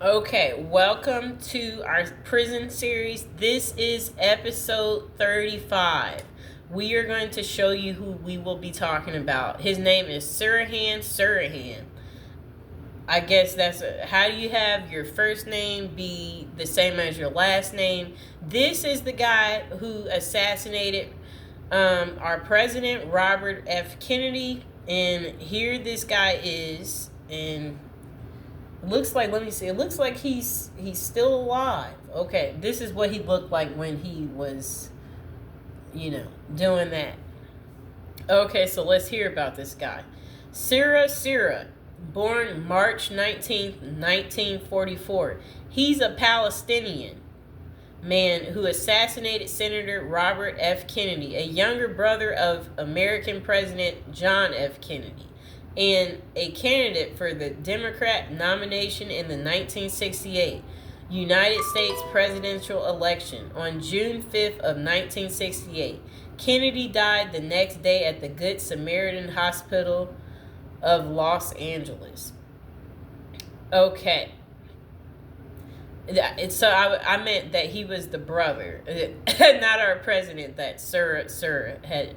Okay, welcome to our prison series. This is episode 35. We are going to show you who we will be talking about. His name is Sirhan. I guess how do you have your first name be the same as your last name? This is the guy who assassinated our president, Robert F. Kennedy. And here this guy is, and looks like, let me see, it looks like he's still alive. Okay, this is what he looked like when he was, doing that. Okay, so let's hear about this guy. Sirhan, born March 19th, 1944. He's a Palestinian man who assassinated Senator Robert F. Kennedy, a younger brother of American President John F. Kennedy, and a candidate for the Democrat nomination in the 1968 United States presidential election. On June 5th of 1968, Kennedy died the next day at the Good Samaritan Hospital of Los Angeles. Okay. So I meant that he was the brother, not our president that Sir had.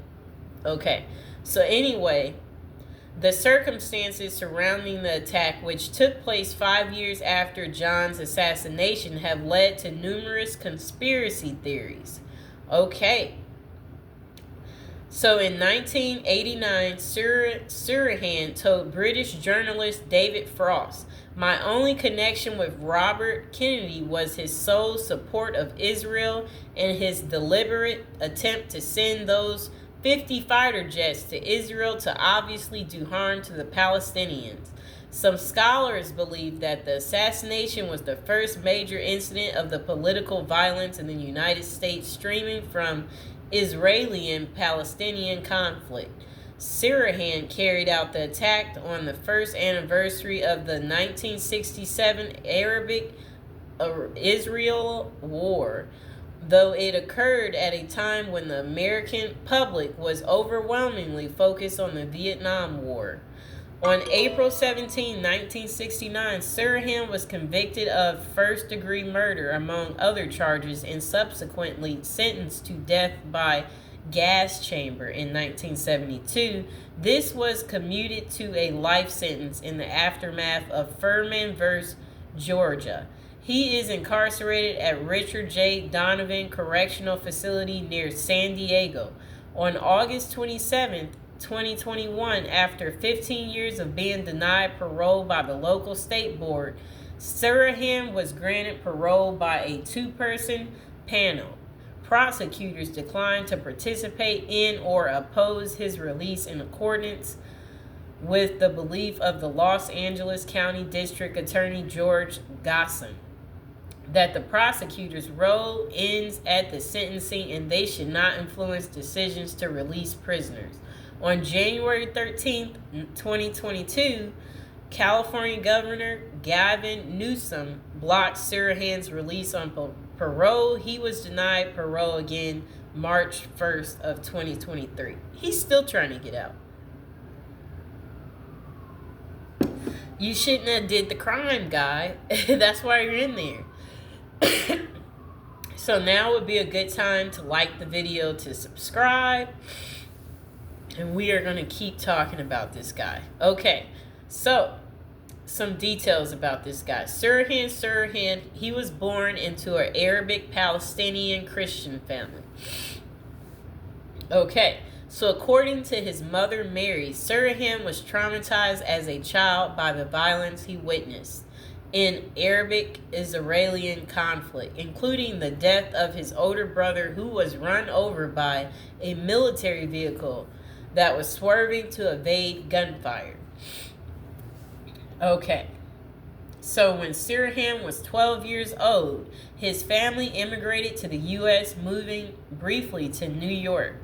Okay. So anyway, the circumstances surrounding the attack, which took place 5 years after John's assassination, have led to numerous conspiracy theories. Okay. So in 1989, Sirhan told British journalist David Frost, "My only connection with Robert Kennedy was his sole support of Israel and his deliberate attempt to send those 50 fighter jets to Israel to obviously do harm to the Palestinians." Some scholars believe that the assassination was the first major incident of the political violence in the United States stemming from Israeli and Palestinian conflict. Sirhan carried out the attack on the first anniversary of the 1967 Arab-Israel War, though it occurred at a time when the American public was overwhelmingly focused on the Vietnam War. On April 17, 1969, Sirhan was convicted of first-degree murder, among other charges, and subsequently sentenced to death by gas chamber in 1972. This was commuted to a life sentence in the aftermath of Furman v. Georgia. He is incarcerated at Richard J. Donovan Correctional Facility near San Diego. On August 27th, 2021, after 15 years of being denied parole by the local state board, Sirhan was granted parole by a two-person panel. Prosecutors declined to participate in or oppose his release in accordance with the belief of the Los Angeles County District Attorney George Gasson that the prosecutor's role ends at the sentencing and they should not influence decisions to release prisoners. On January 13th, 2022, California Governor Gavin Newsom blocked Sirhan's release on parole. He was denied parole again March 1st of 2023. He's still trying to get out. You shouldn't have did the crime, guy. That's why you're in there. So now would be a good time to like the video, to subscribe. And we are going to keep talking about this guy. Okay, so some details about this guy. Sirhan, he was born into an Arabic Palestinian Christian family. Okay, so according to his mother Mary, Sirhan was traumatized as a child by the violence he witnessed in Arabic-Israeli conflict, including the death of his older brother who was run over by a military vehicle that was swerving to evade gunfire. Okay. So when Sirhan was 12 years old, his family immigrated to the U.S., moving briefly to New York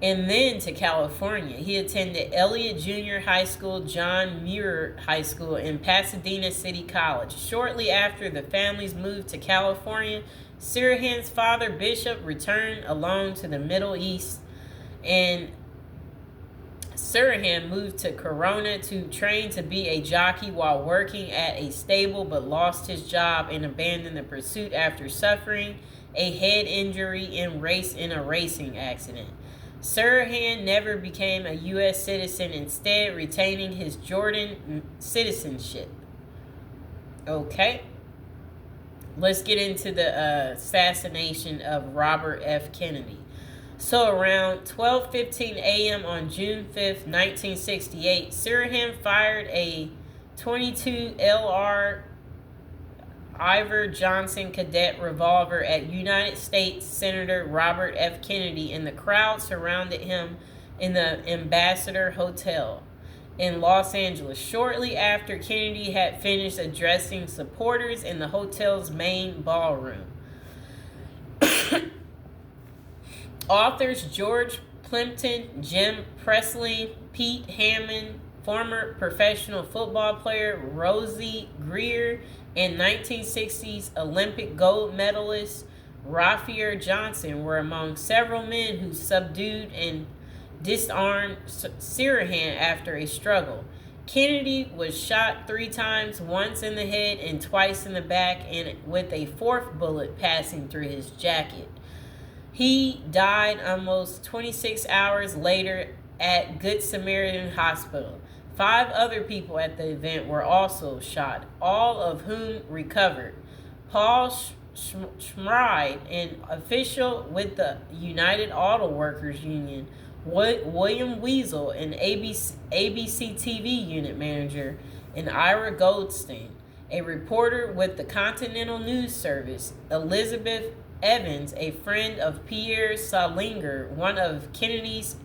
and then to California. He attended Elliott Junior High School, John Muir High School, and Pasadena City College. Shortly after the families moved to California, Sirhan's father, Bishop, returned alone to the Middle East and Sirhan moved to Corona to train to be a jockey while working at a stable, but lost his job and abandoned the pursuit after suffering a head injury in a racing accident. Sirhan never became a U.S. citizen, instead retaining his Jordan citizenship. Okay. Let's get into the assassination of Robert F. Kennedy. So around 12:15 a.m. on June 5th, 1968, Sirhan fired a .22 LR Iver Johnson cadet revolver at United States Senator Robert F. Kennedy, and the crowd surrounded him in the Ambassador Hotel in Los Angeles. Shortly after Kennedy had finished addressing supporters in the hotel's main ballroom. Authors George Plimpton, Jim Presley, Pete Hammond, former professional football player Rosie Greer, and 1960s Olympic gold medalist Rafier Johnson were among several men who subdued and disarmed Sirhan after a struggle. Kennedy was shot 3 times, once in the head and twice in the back, and with a 4th bullet passing through his jacket. He died almost 26 hours later at Good Samaritan Hospital. 5 other people at the event were also shot, all of whom recovered. Paul Schmride, an official with the United Auto Workers Union, William Weasel, an ABC TV unit manager, and Ira Goldstein, a reporter with the Continental News Service, Elizabeth Evans, a friend of Pierre Salinger, one of Kennedy's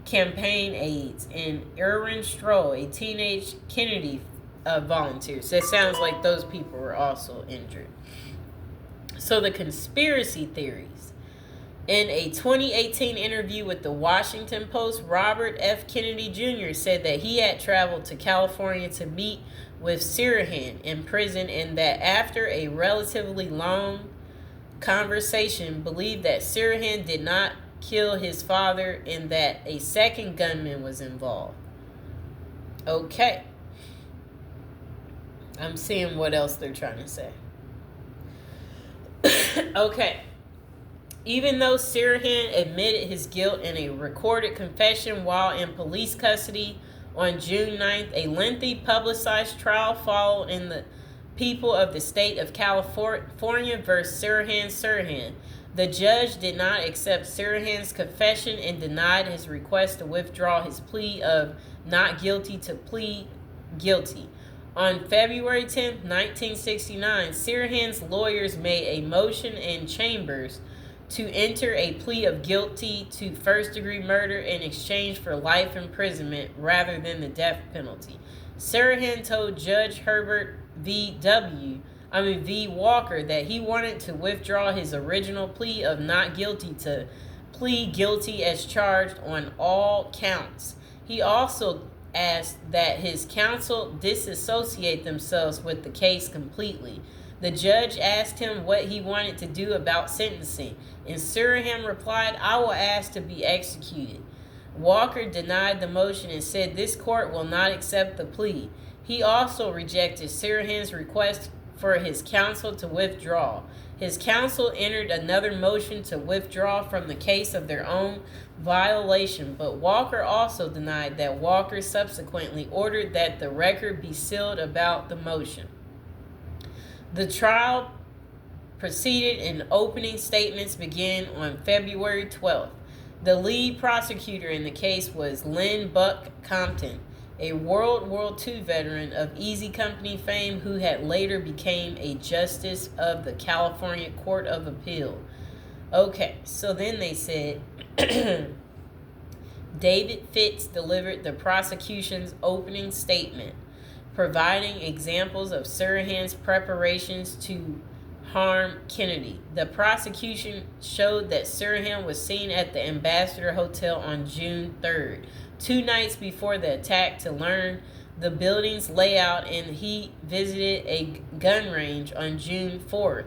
campaign aides, and Erwin Stroll, a teenage Kennedy volunteer. So it sounds like those people were also injured. So the conspiracy theories. In a 2018 interview with the Washington Post, Robert F. Kennedy Jr. said that he had traveled to California to meet with Sirhan in prison, and that after a relatively long conversation believed that Sirhan did not kill his father and that a second gunman was involved. Okay. I'm seeing what else they're trying to say. Okay. Even though Sirhan admitted his guilt in a recorded confession while in police custody on June 9th, a lengthy publicized trial followed in the People of the State of California versus Sirhan. The judge did not accept Sirhan's confession and denied his request to withdraw his plea of not guilty to plead guilty. On February 10, 1969, Sirhan's lawyers made a motion in chambers to enter a plea of guilty to first-degree murder in exchange for life imprisonment rather than the death penalty. Sirhan told Judge Herbert V. Walker that he wanted to withdraw his original plea of not guilty to plead guilty as charged on all counts. He also asked that his counsel disassociate themselves with the case completely. The judge asked him what he wanted to do about sentencing, and Sirhan replied, "I will ask to be executed." Walker denied the motion and said this court will not accept the plea. He also rejected Sirhan's request for his counsel to withdraw. His counsel entered another motion to withdraw from the case of their own violation, but Walker also denied that. Walker subsequently ordered that the record be sealed about the motion. The trial proceeded and opening statements began on February 12th. The lead prosecutor in the case was Lynn Buck Compton, a World War II veteran of Easy Company fame who had later became a justice of the California Court of Appeal. Okay, so then they said David Fitz delivered the prosecution's opening statement, providing examples of Sirhan's preparations to harm Kennedy. The prosecution showed that Sirhan was seen at the Ambassador Hotel on June 3rd, 2 nights before the attack, to learn the building's layout, and he visited a gun range on June 4th.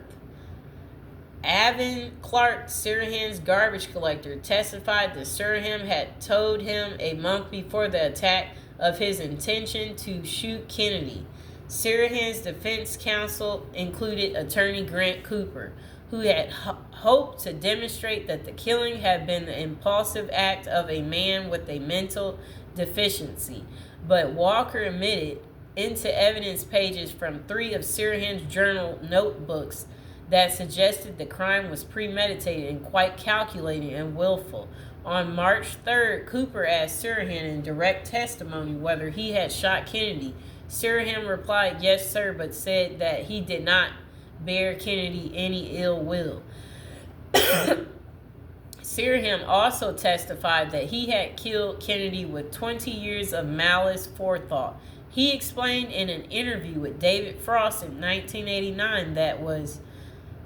Avon Clark, Sirhan's garbage collector, testified that Sirhan had told him a month before the attack of his intention to shoot Kennedy. Sirhan's defense counsel included attorney Grant Cooper, who had hoped to demonstrate that the killing had been the impulsive act of a man with a mental deficiency. But Walker admitted into evidence pages from 3 of Sirhan's journal notebooks that suggested the crime was premeditated and quite calculated and willful. On March 3rd, Cooper asked Sirhan in direct testimony whether he had shot Kennedy. Sirhan replied, "Yes, sir," but said that he did not bear Kennedy any ill will. Sirhan also testified that he had killed Kennedy with 20 years of malice forethought. He explained in an interview with David Frost in 1989 that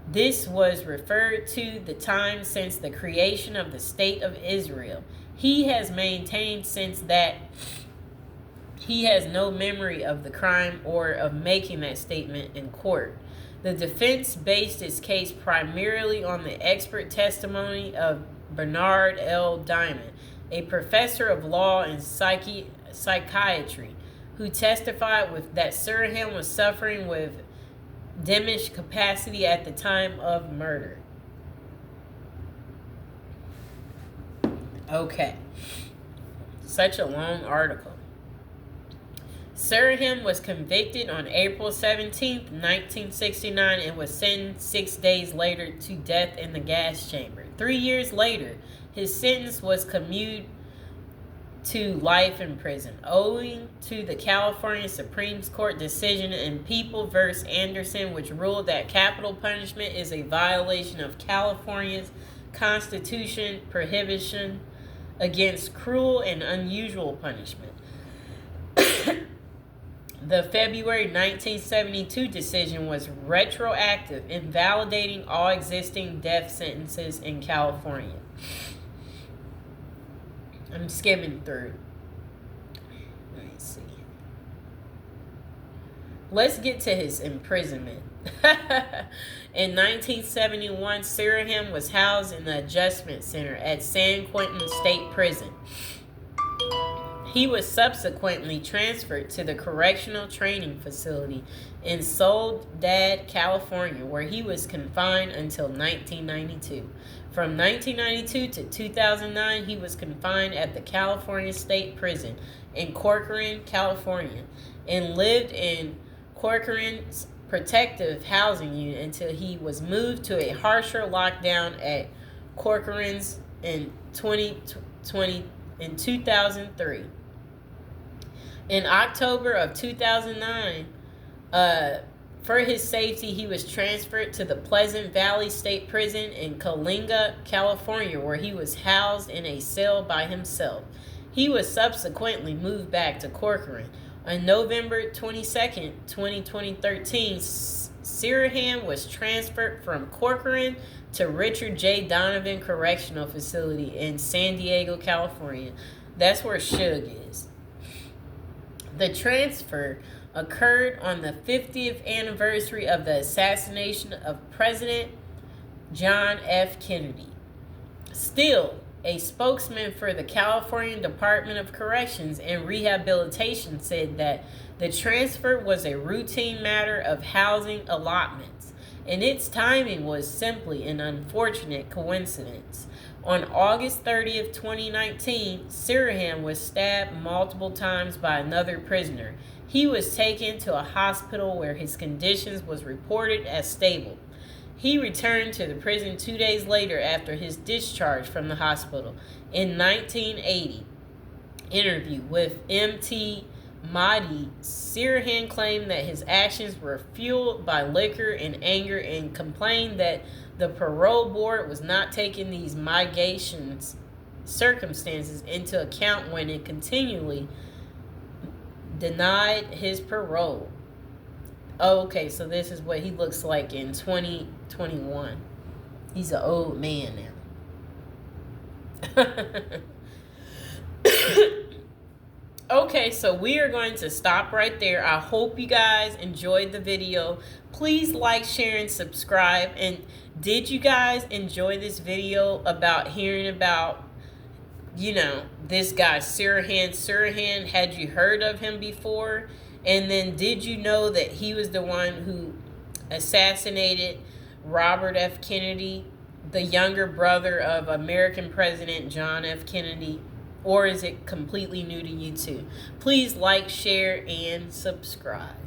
this was referred to the time since the creation of the State of Israel. He has maintained since that he has no memory of the crime or of making that statement in court. The defense based its case primarily on the expert testimony of Bernard L. Diamond, a professor of law and psychiatry, who testified that Sirhan was suffering with diminished capacity at the time of murder. Okay. Such a long article. Sirhan was convicted on April 17, 1969, and was sentenced 6 days later to death in the gas chamber. 3 years later, his sentence was commuted to life in prison, owing to the California Supreme Court decision in People v. Anderson, which ruled that capital punishment is a violation of California's Constitution prohibition against cruel and unusual punishment. The February 1972 decision was retroactive, invalidating all existing death sentences in California. I'm skimming through. Let me see. Let's get to his imprisonment. In 1971, Sirhan was housed in the Adjustment Center at San Quentin State Prison. He was subsequently transferred to the Correctional Training Facility in Soledad, California, where he was confined until 1992. From 1992 to 2009, he was confined at the California State Prison in Corcoran, California, and lived in Corcoran's protective housing unit until he was moved to a harsher lockdown at Corcoran's in 2003. In October of 2009, for his safety, he was transferred to the Pleasant Valley State Prison in Coalinga, California, where he was housed in a cell by himself. He was subsequently moved back to Corcoran. On November 22, 2013, Sirhan was transferred from Corcoran to Richard J. Donovan Correctional Facility in San Diego, California. That's where Suge is. The transfer occurred on the 50th anniversary of the assassination of President John F. Kennedy. Still, a spokesman for the California Department of Corrections and Rehabilitation said that the transfer was a routine matter of housing allotments, and its timing was simply an unfortunate coincidence. On August 30th, 2019, Sirhan was stabbed multiple times by another prisoner. He was taken to a hospital where his conditions was reported as stable. He returned to the prison 2 days later after his discharge from the hospital. In 1980, interview with M.T. Mahdi, Sirhan claimed that his actions were fueled by liquor and anger and complained that the parole board was not taking these mitigation circumstances into account when it continually denied his parole. Oh, okay, so this is what he looks like in 2021. He's an old man now. Okay, so we are going to stop right there. I hope you guys enjoyed the video. Please like, share, and subscribe. And did you guys enjoy this video about hearing about, this guy Sirhan? Sirhan, had you heard of him before? And then did you know that he was the one who assassinated Robert F. Kennedy, the younger brother of American President John F. Kennedy? Or is it completely new to you too? Please like, share, and subscribe.